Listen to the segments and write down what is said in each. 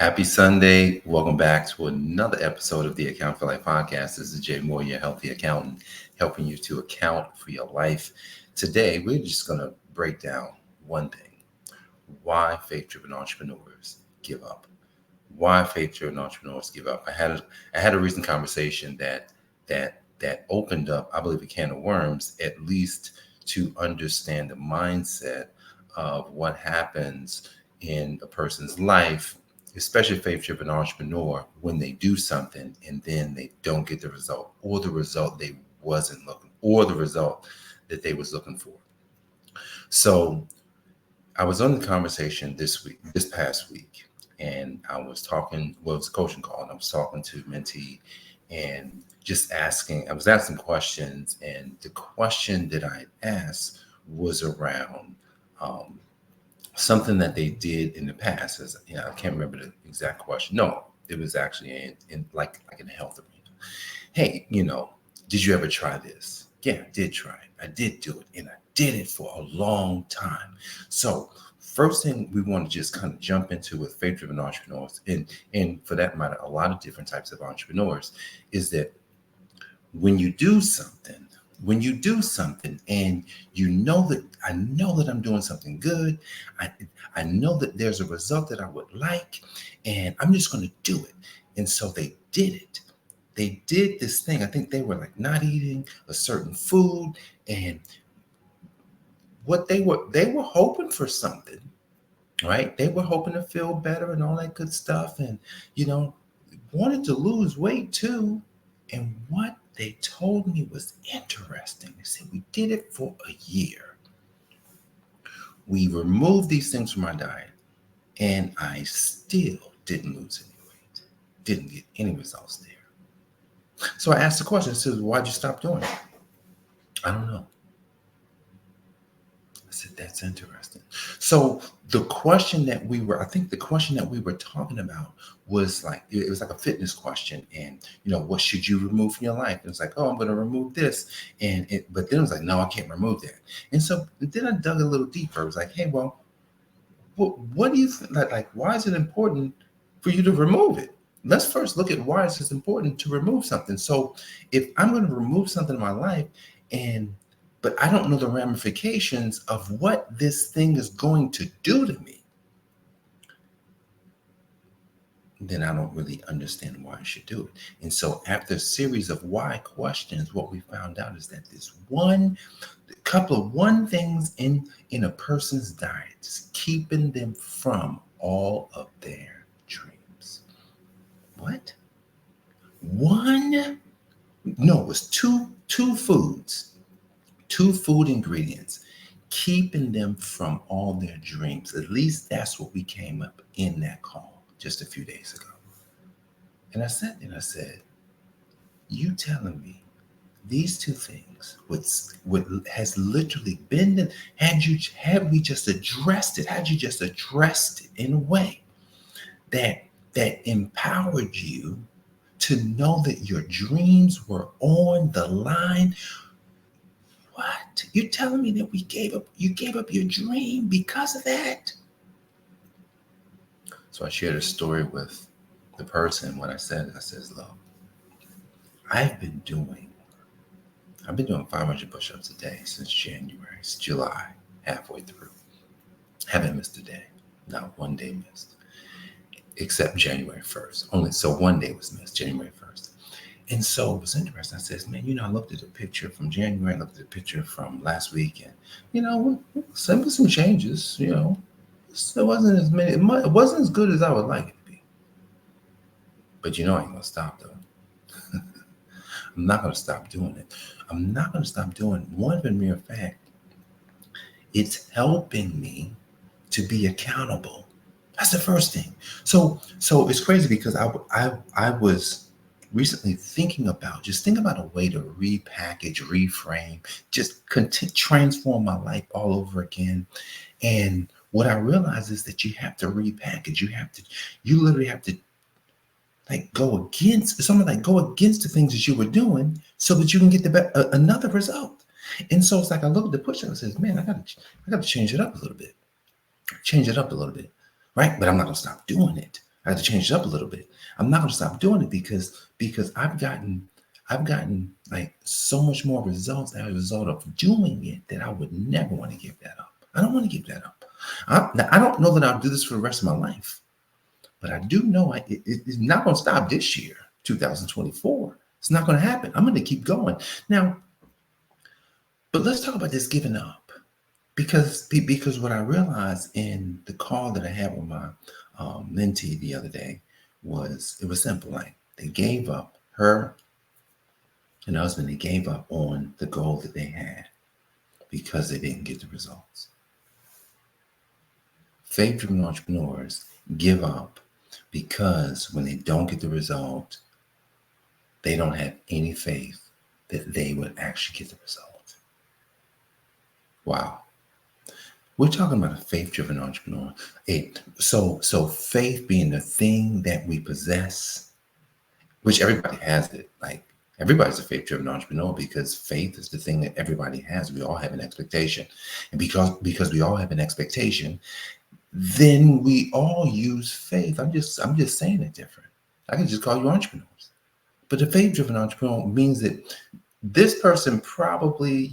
Happy Sunday. Welcome back to another episode of the I AFYL Podcast. This is Jay Moore, your healthy accountant, helping you to account for your life. Today, we're just going to break down one thing: why faith-driven entrepreneurs give up. Why faith-driven entrepreneurs give up. I had a recent conversation that opened up, I believe, a can of worms, at least to understand the mindset of what happens in a person's life, especially a faith-driven entrepreneur, when they do something and then they don't get the result, or the result they wasn't looking, or the result that they was looking for. So I was on the conversation this past week, and I was talking, well, it was a coaching call, and I was talking to mentee and I was asking questions, and the question that I asked was around something that they did in the past. As you know, I can't remember the exact question. No, it was actually in like in the health arena. Hey, did you ever try this? Yeah, I did try it. I did do it, and I did it for a long time. So first thing we want to just kind of jump into with faith-driven entrepreneurs, and for that matter, a lot of different types of entrepreneurs, is that when you do something and I know that I'm doing something good, I know that there's a result that I would like, and I'm just going to do it. And so they did it. They did this thing. I think they were like not eating a certain food, and what they were hoping for something, right? They were hoping to feel better and all that good stuff, and wanted to lose weight too. And what they told me was interesting. They said, we did it for a year. We removed these things from our diet, and I still didn't lose any weight, didn't get any results there. So I asked the question, I said, why'd you stop doing it? I don't know. I said, that's interesting. So the question that we were talking about was like, it was like a fitness question. And, what should you remove from your life? And it's like, oh, I'm going to remove this. But then it was like, no, I can't remove that. And so then I dug a little deeper. It was like, hey, well, what do you think? Like, why is it important for you to remove it? Let's first look at why it's important to remove something. So if I'm going to remove something in my life, but I don't know the ramifications of what this thing is going to do to me, then I don't really understand why I should do it. And so after a series of why questions, what we found out is that there's one things in a person's diet is keeping them from all of their dreams. What? One? No, it was two foods. 2 food ingredients, keeping them from all their dreams. At least that's what we came up in that call just a few days ago. And I sat there and I said, you telling me these 2 things, what has literally been, had we just addressed it, had you just addressed it in a way that empowered you to know that your dreams were on the line. What? You're telling me that you gave up your dream because of that? So I shared a story with the person. What I said, look, I've been doing 500 push-ups a day since January. It's July, halfway through. Haven't missed a day. Not one day missed. Except January 1st. Only so one day was missed, January 1st. And so it was interesting. I said, man, I looked at the picture from January, I looked at the picture from last week, and, some changes, it wasn't as many, it wasn't as good as I would like it to be. But I ain't going to stop, though. I'm not going to stop doing it. I'm not going to stop doing it. One of the mere fact, it's helping me to be accountable. That's the first thing. So it's crazy because I was recently thinking about a way to repackage, reframe, just transform my life all over again. And what I realized is that you have to repackage. You literally have to go against the things that you were doing so that you can get another result. And so it's like I look at the push-up and says, man, I got to change it up a little bit, right? But I'm not gonna stop doing it. I had to change it up a little bit. I'm not going to stop doing it because I've gotten like so much more results as a result of doing it that I would never want to give that up. I don't want to give that up. I don't know that I'll do this for the rest of my life, but I do know it's not going to stop this year, 2024. It's not going to happen. I'm going to keep going. Now, but let's talk about this giving up. Because what I realized in the call that I had with my mentee the other day was, it was simple. Like, they gave up, her and her husband, they gave up on the goal that they had because they didn't get the results. Faith-driven entrepreneurs give up because when they don't get the result, they don't have any faith that they would actually get the result. Wow. We're talking about a faith-driven entrepreneur. So faith being the thing that we possess, which everybody has it. Like, everybody's a faith-driven entrepreneur because faith is the thing that everybody has. We all have an expectation. And because we all have an expectation, then we all use faith. I'm just saying it different. I can just call you entrepreneurs. But a faith-driven entrepreneur means that this person probably,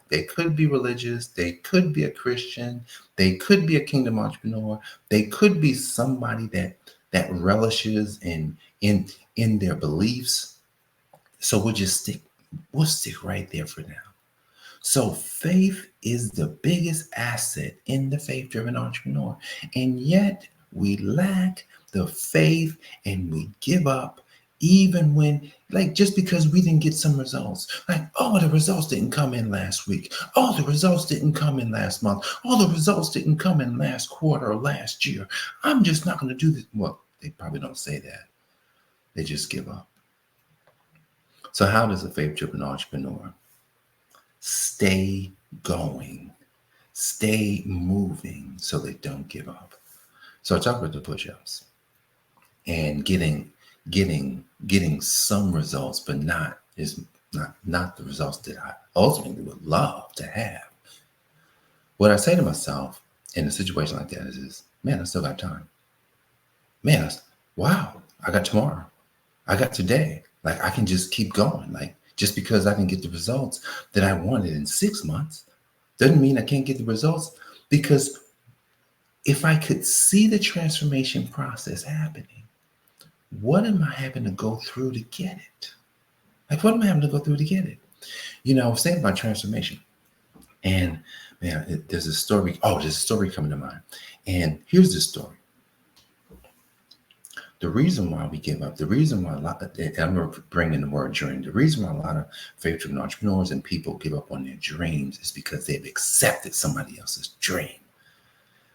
they could be religious, they could be a Christian, they could be a kingdom entrepreneur, they could be somebody that relishes in their beliefs. So we'll stick right there for now. So faith is the biggest asset in the faith-driven entrepreneur. And yet we lack the faith and we give up even when, like, just because we didn't get some results. Like, oh, the results didn't come in last week. Oh, the results didn't come in last month. Oh, the results didn't come in last quarter or last year. I'm just not going to do this. Well, they probably don't say that. They just give up. So how does a faith-driven entrepreneur stay going, stay moving so they don't give up? So I talk about the push-ups and getting some results, but not the results that I ultimately would love to have. What I say to myself in a situation like that is, man, I still got time. Man, wow, I got tomorrow. I got today. Like, I can just keep going. Like, just because I can get the results that I wanted in 6 months doesn't mean I can't get the results, because if I could see the transformation process happening, what am I having to go through to get it? Like, what am I having to go through to get it? I was thinking about transformation, and man, there's a story coming to mind. And here's the story. The reason why we give up, the reason why I'm going to bring in the word dream. The reason why a lot of faith-driven entrepreneurs and people give up on their dreams is because they've accepted somebody else's dream.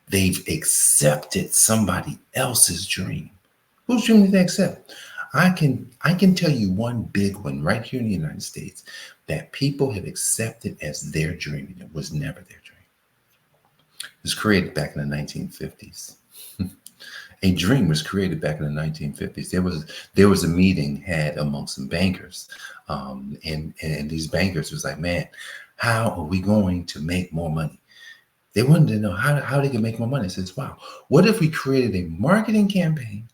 They've accepted somebody else's dream. Whose dream did they accept? I can tell you one big one right here in the United States that people have accepted as their dream, and it was never their dream. It was created back in the 1950s. A dream was created back in the 1950s. There was a meeting had amongst some bankers, and these bankers was like, man, how are we going to make more money? They wanted to know how they could make more money. I says, wow, what if we created a marketing campaign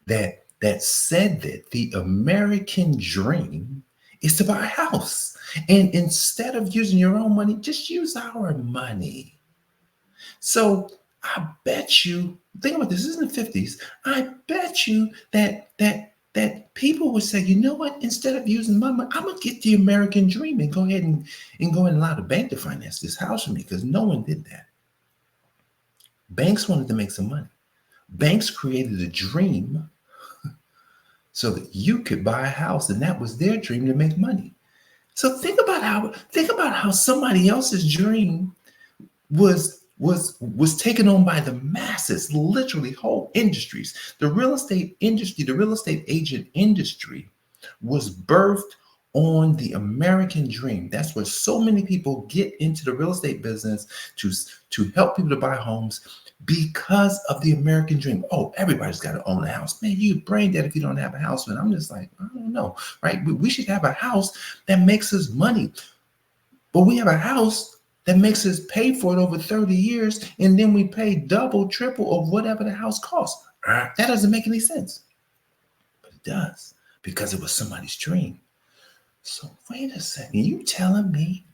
that said that the American dream is to buy a house, and instead of using your own money, just use our money. So I bet you, think about this, in the 50s, I bet you that people would say, you know what, instead of using my money, I'm going to get the American dream and go ahead and allow the bank to finance this house for me, because no one did that. Banks wanted to make some money. Banks created a dream so that you could buy a house, and that was their dream, to make money. So think about how somebody else's dream was taken on by the masses, literally whole industries. The real estate industry, the real estate agent industry was birthed on the American dream. That's where so many people get into the real estate business, to help people to buy homes, because of the American dream. Oh, everybody's got to own a house. Man, you brain dead if you don't have a house. And I'm just like, I don't know, right? We should have a house that makes us money. But we have a house that makes us pay for it over 30 years, and then we pay double, triple of whatever the house costs. That doesn't make any sense. But it does, because it was somebody's dream. So wait a second. You telling me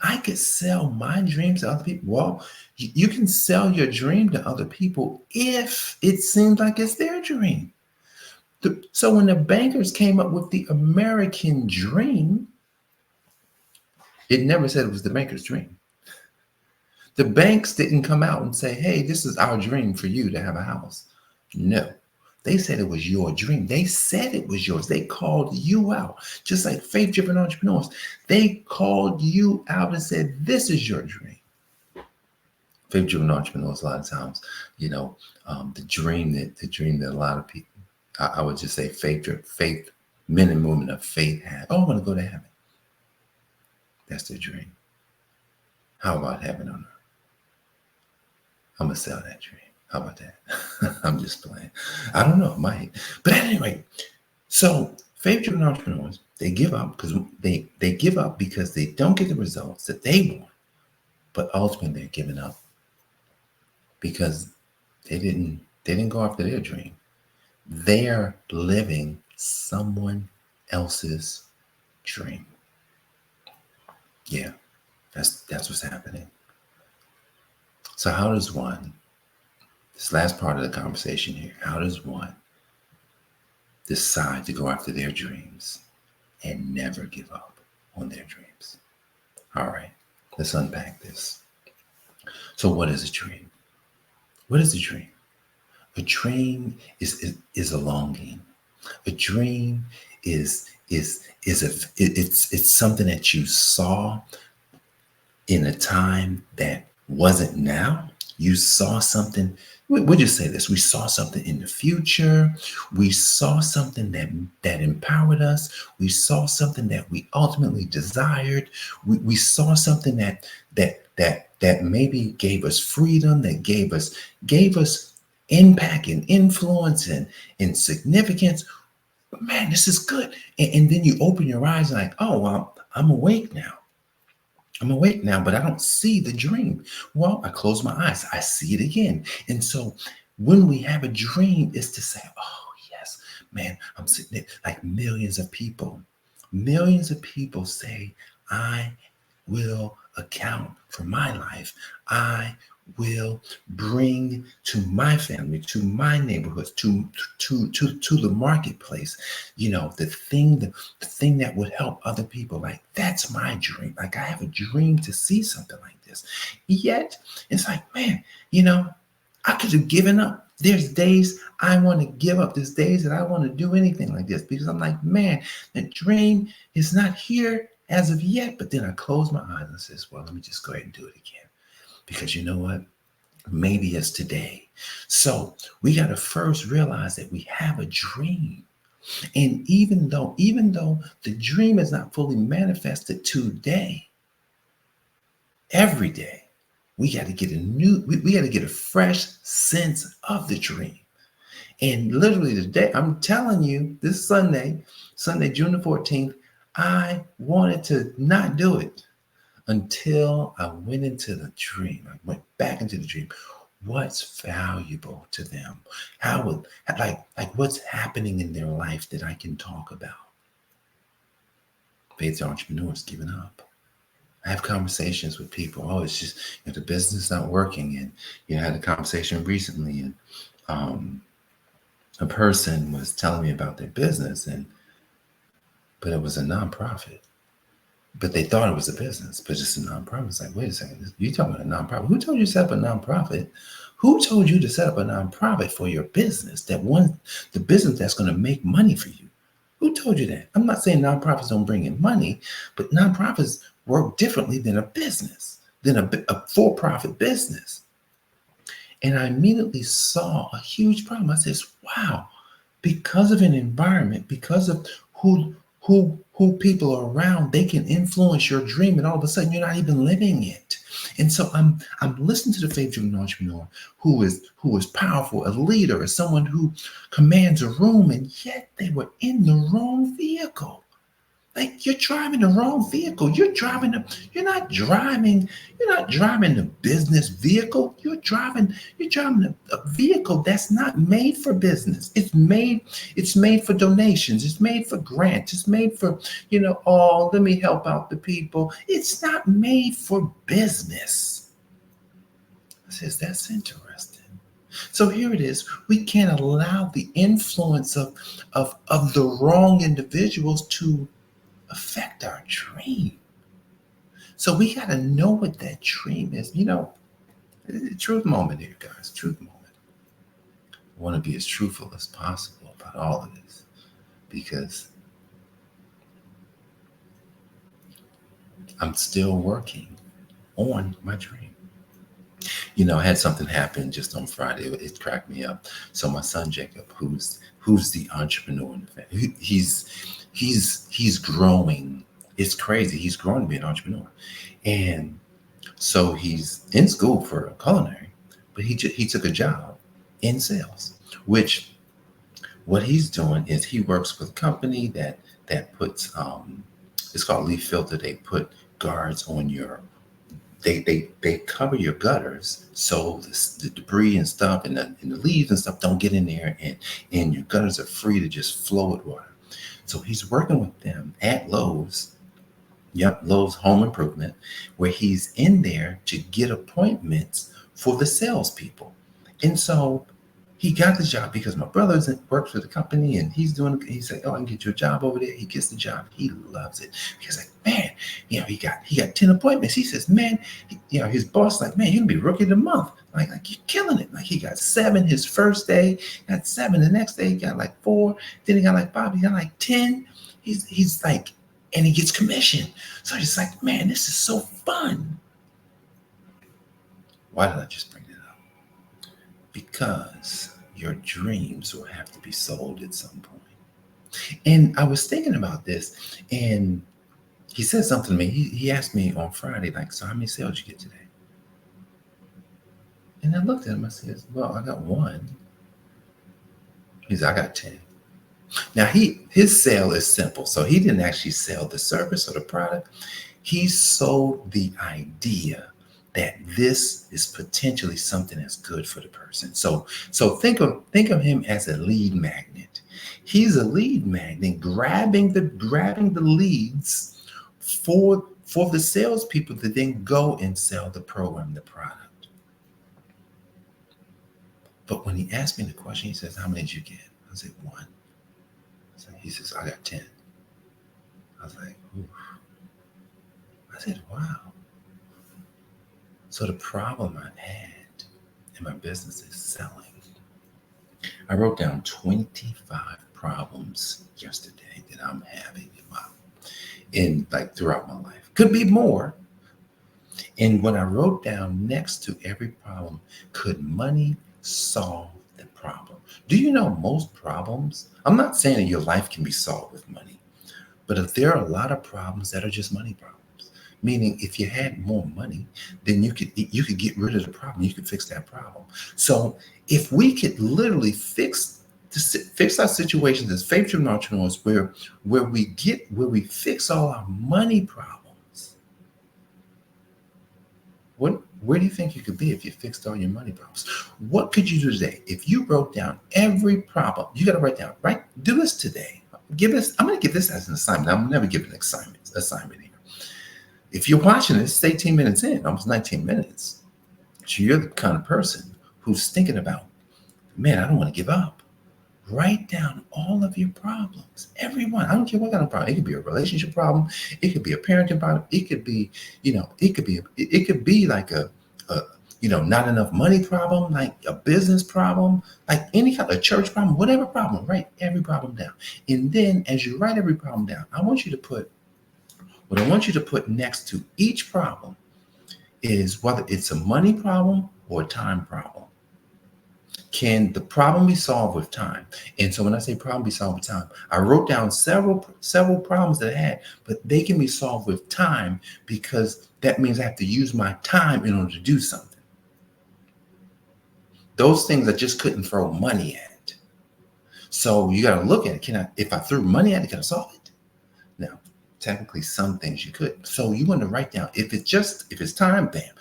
I could sell my dreams to other people? Well, you can sell your dream to other people if it seems like it's their dream. So when the bankers came up with the American dream, it never said it was the banker's dream. The banks didn't come out and say, hey, this is our dream for you to have a house. No, they said it was your dream. They said it was yours. They called you out, just like faith-driven entrepreneurs. They called you out and said, this is your dream. Faith-driven entrepreneurs, a lot of times, the dream that a lot of people, I would just say faith, men and women of faith have. Oh, I want to go to heaven. That's their dream. How about heaven on earth? I'm going to sell that dream. How about that? I'm just playing. I don't know. It might. But anyway, so faith-driven entrepreneurs, they give up because they give up because they don't get the results that they want. But ultimately, they're giving up because they didn't go after their dream. They're living someone else's dream. Yeah, that's what's happening. So how does one, this last part of the conversation here, how does one decide to go after their dreams and never give up on their dreams? All right, let's unpack this. So what is a dream? What is a dream? A dream is a longing. A dream it's something that you saw in a time that wasn't now. You saw something. We'll just say this. We saw something in the future. We saw something that empowered us. We saw something that we ultimately desired. We saw something that maybe gave us freedom, that gave us impact and influence and significance. But man, this is good. And then you open your eyes like, oh, well, I'm awake now. I'm awake now, but I don't see the dream. Well, I close my eyes. I see it again. And so when we have a dream, it's to say, oh, yes, man, I'm sitting there like millions of people say, I will account for my life. I will bring to my family, to my neighborhoods, to the marketplace, the thing that would help other people. Like, that's my dream. Like, I have a dream to see something like this. Yet it's like, man, I could have given up. There's days I want to give up. There's days that I want to do anything like this because I'm like, man, the dream is not here as of yet. But then I close my eyes and says, well, let me just go ahead and do it again. Because you know what? Maybe it's today. So we got to first realize that we have a dream. And even though the dream is not fully manifested today, every day, we got to get we got to get a fresh sense of the dream. And literally today, I'm telling you, this Sunday, June the 14th, I wanted to not do it until I went into the dream. I went back into the dream. What's valuable to them? What's happening in their life that I can talk about? Faith entrepreneurs giving up. I have conversations with people. Oh, it's just the business not working. And I had a conversation recently, and a person was telling me about their business, but it was a nonprofit. But they thought it was a business, but just a nonprofit. It's like, wait a second, you talking about a nonprofit? Who told you to set up a nonprofit? Who told you to set up a nonprofit for your business, the business that's going to make money for you? Who told you that? I'm not saying nonprofits don't bring in money, but nonprofits work differently than a business, than a for-profit business. And I immediately saw a huge problem. I said, wow, because of an environment, because of who people are around, they can influence your dream, and all of a sudden you're not even living it. And so I'm listening to the faith-driven entrepreneur who is powerful, a leader, as someone who commands a room, and yet they were in the wrong vehicle. Like you're driving the wrong vehicle. You're not driving the business vehicle. You're driving a vehicle that's not made for business. It's made for donations. It's made for grants. It's made for, oh, let me help out the people. It's not made for business. I says, that's interesting. So here it is. We can't allow the influence of the wrong individuals to affect our dream. So we got to know what that dream is. Truth moment here, guys. Truth moment. I want to be as truthful as possible about all of this because I'm still working on my dream. I had something happen just on Friday. It cracked me up. So my son Jacob, who's the entrepreneur in the family, he's growing. It's crazy. He's growing to be an entrepreneur, and so he's in school for culinary, but he took a job in sales. Which what he's doing is he works with a company that puts it's called Leaf Filter. They put guards on your. They cover your gutters so the debris and stuff and the leaves and stuff don't get in there, and your gutters are free to just flow with water. So he's working with them at Lowe's. Yep, Lowe's Home Improvement, where he's in there to get appointments for the salespeople. And so he got the job because my brother works for the company and he's like, oh, I can get you a job over there. He gets the job. He loves it. He's like, man, he got 10 appointments. He says, man, his boss like, man, you're gonna be rookie of the month. Like you're killing it. Like he got 7 his first day, got 7 the next day, he got like 4, then he got like 5, he got like 10. He's like, and he gets commission. So he's like, man, this is so fun. Why did I just bring that up? Because your dreams will have to be sold at some point. And I was thinking about this, and he said something to me. He asked me on Friday, like, so how many sales did you get today? And I looked at him, I said, well, I got 1. He said, I got 10. Now his sale is simple. So he didn't actually sell the service or the product. He sold the idea that this is potentially something that's good for the person. So think of him as a lead magnet. He's a lead magnet grabbing the leads for the salespeople to then go and sell the program, the product. But when he asked me the question, he says, how many did you get? I said, 1. He says, I got 10. I was like, oof. I said, wow. So the problem I've had in my business is selling. I wrote down 25 problems yesterday that I'm having throughout my life. Could be more. And when I wrote down next to every problem, could money solve the problem? Do you know most problems? I'm not saying that your life can be solved with money, but if there are a lot of problems that are just money problems. Meaning, if you had more money, then you could get rid of the problem. You could fix that problem. So, if we could literally fix our situations as faith-driven entrepreneurs, where we fix all our money problems, where do you think you could be if you fixed all your money problems? What could you do today if you wrote down every problem? You got to write down. Right? Do this today. I'm going to give this as an assignment. I'm never giving an assignment here. If you're watching this, it's 18 minutes in, almost 19 minutes. So you're the kind of person who's thinking about, man, I don't want to give up. Write down all of your problems. Everyone. I don't care what kind of problem. It could be a relationship problem. It could be a parenting problem. It could be, it could be like a not enough money problem, like a business problem, like any kind of church problem, whatever problem. Write every problem down. And then as you write every problem down, I want you to put next to each problem is whether it's a money problem or a time problem. Can the problem be solved with time? And so when I say problem be solved with time, I wrote down several problems that I had, but they can be solved with time because that means I have to use my time in order to do something. Those things I just couldn't throw money at. So you got to look at it. If I threw money at it, can I solve it? No. technically some things you could. So you want to write down, if it's time, bam.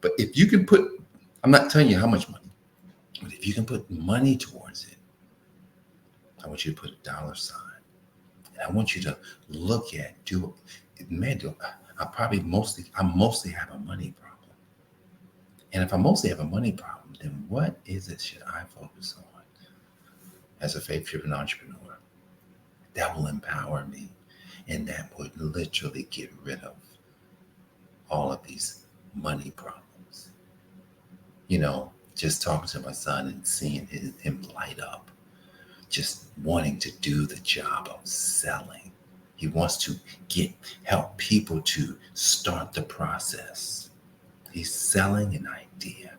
But if you can put, I'm not telling you how much money, but if you can put money towards it, I want you to put a dollar sign. And I want you to look at, I mostly have a money problem. And if I mostly have a money problem, then what is it should I focus on as a faith-driven entrepreneur that will empower me and that would literally get rid of all of these money problems? Just talking to my son and seeing him light up, just wanting to do the job of selling. He wants to help people to start the process. He's selling an idea.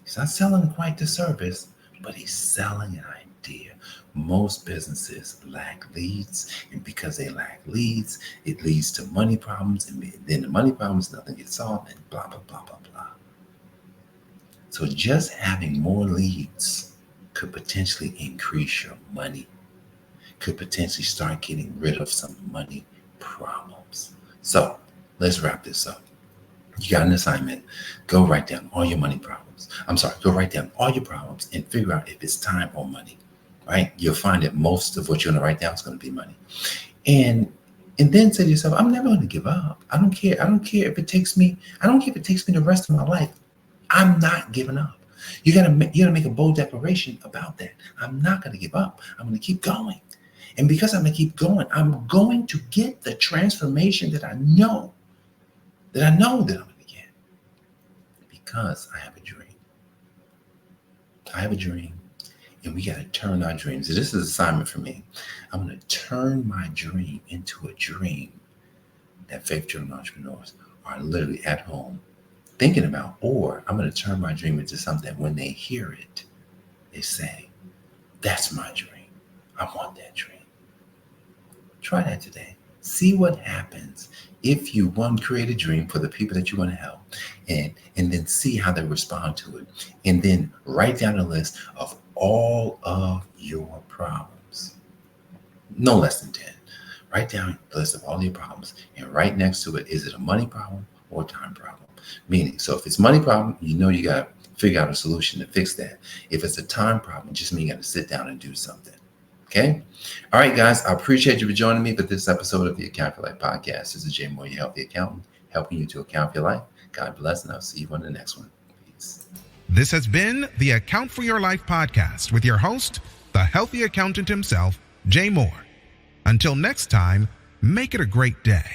He's not selling quite the service, but he's selling an idea. Most businesses lack leads, and because they lack leads, it leads to money problems, and then the money problems, nothing gets solved, and blah, blah, blah, blah, blah. So just having more leads could potentially increase your money, could potentially start getting rid of some money problems. So let's wrap this up. You got an assignment. Go write down all your money problems. Go write down all your problems and figure out if it's time or money, right? You'll find that most of what you're going to write down is going to be money. And then say to yourself, I'm never going to give up. I don't care. I don't care if it takes me the rest of my life. I'm not giving up. You gotta make a bold declaration about that. I'm not going to give up. I'm going to keep going. And because I'm going to keep going, I'm going to get the transformation that I know that I'm going to get, because I have a dream. I have a dream, and we got to turn our dreams. This is an assignment for me. I'm going to turn my dream into a dream that faith-driven entrepreneurs are literally at home thinking about, or I'm going to turn my dream into something that when they hear it, they say, that's my dream. I want that dream. Try that today. See what happens if you, one, create a dream for the people that you want to help, and then see how they respond to it. And then write down a list of all of your problems. No less than 10. Write down a list of all your problems, and right next to it, is it a money problem or a time problem? Meaning, so if it's money problem, you got to figure out a solution to fix that. If it's a time problem, just mean you got to sit down and do something. Okay. All right, guys. I appreciate you for joining me for this episode of the Account for Life podcast. This is Jay Moore, your healthy accountant, helping you to account for your life. God bless, and I'll see you on the next one. Peace. This has been the Account for Your Life podcast with your host, the healthy accountant himself, Jay Moore. Until next time, make it a great day.